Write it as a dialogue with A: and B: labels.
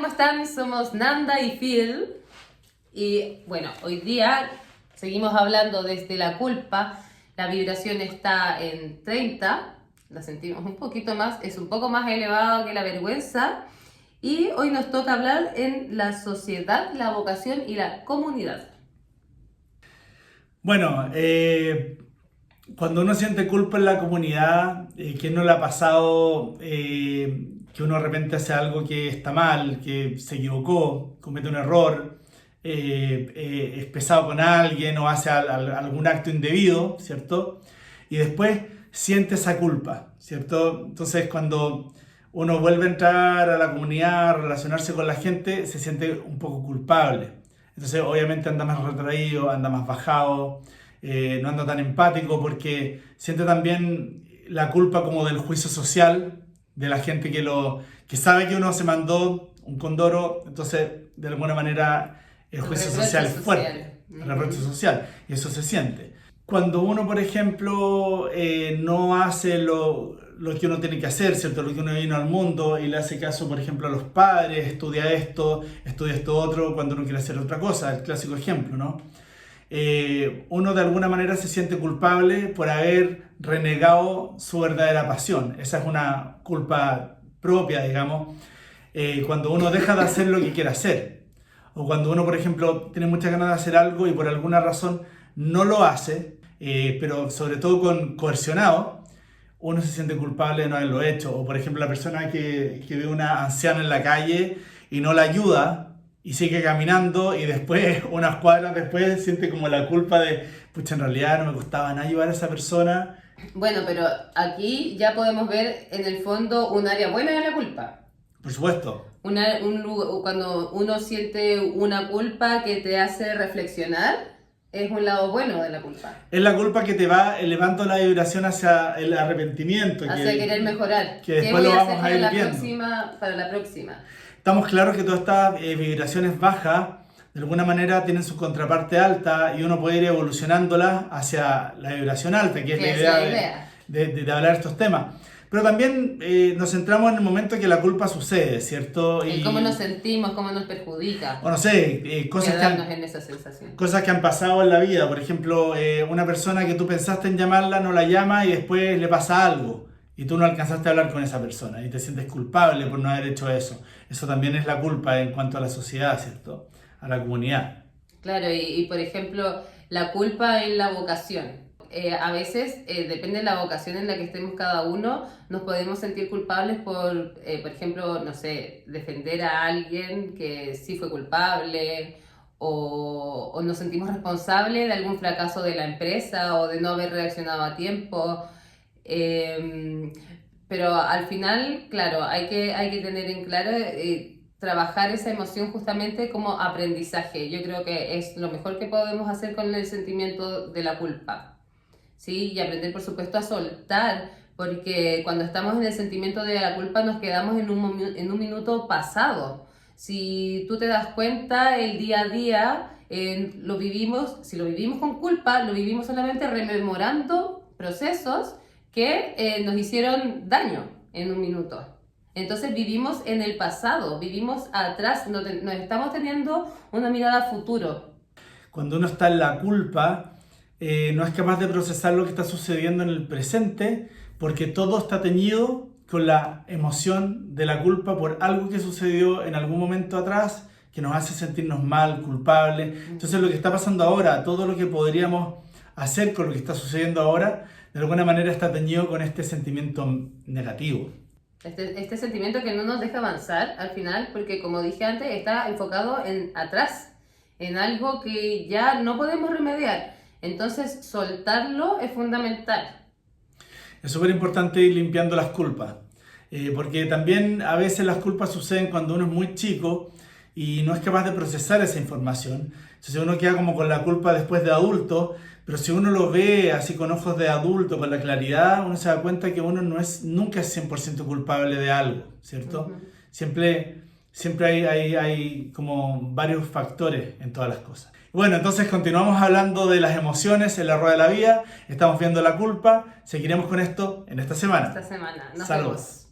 A: ¿cómo están? Somos Nanda y Phil. Y bueno, hoy día seguimos hablando desde la culpa. La vibración está en 30, la sentimos un poquito más, es un poco más elevado que la vergüenza. Y hoy nos toca hablar en la sociedad, la vocación y la comunidad.
B: Bueno, cuando uno siente culpa en la comunidad, ¿quién no le ha pasado que uno de repente hace algo que está mal, que se equivocó, comete un error, es pesado con alguien o hace algún acto indebido, ¿cierto? Y después siente esa culpa, ¿cierto? Entonces cuando uno vuelve a entrar a la comunidad, a relacionarse con la gente, se siente un poco culpable. Entonces obviamente anda más retraído, anda más bajado, no anda tan empático porque siente también la culpa como del juicio social de la gente que sabe que uno se mandó un condoro, entonces de alguna manera el juicio social es fuerte, el reproche social, y eso se siente. Cuando uno, por ejemplo, no hace lo que uno tiene que hacer, ¿cierto? Lo que uno vino al mundo y le hace caso, por ejemplo, a los padres, estudia esto otro, cuando uno quiere hacer otra cosa, el clásico ejemplo, ¿no? Uno de alguna manera se siente culpable por haber renegado su verdadera pasión. Esa es una culpa propia, digamos, cuando uno deja de hacer lo que quiere hacer. O cuando uno, por ejemplo, tiene muchas ganas de hacer algo y por alguna razón no lo hace, pero sobre todo coercionado, uno se siente culpable de no haberlo hecho. O por ejemplo la persona que ve a una anciana en la calle y no la ayuda y sigue caminando y después, unas cuadras después, siente como la culpa de, pucha, en realidad no me costaba nada ayudar a esa persona.
A: Bueno, pero aquí ya podemos ver en el fondo un área buena de la culpa.
B: Por supuesto.
A: Cuando uno siente una culpa que te hace reflexionar, es un lado bueno de la culpa.
B: Es la culpa que te va elevando la vibración hacia el arrepentimiento.
A: Hacia querer mejorar.
B: Que después lo vamos a ir viendo.
A: Para la próxima.
B: Estamos claros que todas estas vibraciones bajas, de alguna manera, tienen su contraparte alta y uno puede ir evolucionándolas hacia la vibración alta, que es la idea de hablar de estos temas. Pero también nos centramos en el momento que la culpa sucede, ¿cierto?
A: Y cómo nos sentimos, cómo nos perjudica.
B: O no sé, cosas que han pasado en la vida. Por ejemplo, una persona que tú pensaste en llamarla, no la llama y después le pasa algo. Y tú no alcanzaste a hablar con esa persona y te sientes culpable por no haber hecho eso. Eso también es la culpa en cuanto a la sociedad, ¿cierto? A la comunidad.
A: Claro, y por ejemplo, la culpa en la vocación. A veces, depende de la vocación en la que estemos cada uno, nos podemos sentir culpables por ejemplo, no sé, defender a alguien que sí fue culpable, o nos sentimos responsables de algún fracaso de la empresa o de no haber reaccionado a tiempo. Pero al final, claro, hay que tener en claro trabajar esa emoción justamente como aprendizaje. Yo creo que es lo mejor que podemos hacer con el sentimiento de la culpa. ¿Sí? Y aprender, por supuesto, a soltar, porque cuando estamos en el sentimiento de la culpa nos quedamos en un minuto pasado. Si tú te das cuenta, el día a día si lo vivimos con culpa, lo vivimos solamente rememorando procesos que nos hicieron daño en un minuto. Entonces vivimos en el pasado, vivimos atrás, no estamos teniendo una mirada a futuro.
B: Cuando uno está en la culpa, no es capaz de procesar lo que está sucediendo en el presente porque todo está teñido con la emoción de la culpa por algo que sucedió en algún momento atrás que nos hace sentirnos mal, culpables. Entonces lo que está pasando ahora, todo lo que podríamos hacer con lo que está sucediendo ahora, de alguna manera está teñido con este sentimiento negativo.
A: Este sentimiento que no nos deja avanzar al final, porque como dije antes, está enfocado en atrás, en algo que ya no podemos remediar. Entonces, soltarlo es fundamental.
B: Es súper importante ir limpiando las culpas, porque también a veces las culpas suceden cuando uno es muy chico y no es capaz de procesar esa información. Entonces uno queda como con la culpa después de adulto, pero si uno lo ve así con ojos de adulto, con la claridad, uno se da cuenta que uno nunca es 100% culpable de algo, ¿cierto? Siempre hay como varios factores en todas las cosas. Bueno, entonces continuamos hablando de las emociones en la rueda de la vida, estamos viendo la culpa, seguiremos con esto en esta semana.
A: Nos vemos.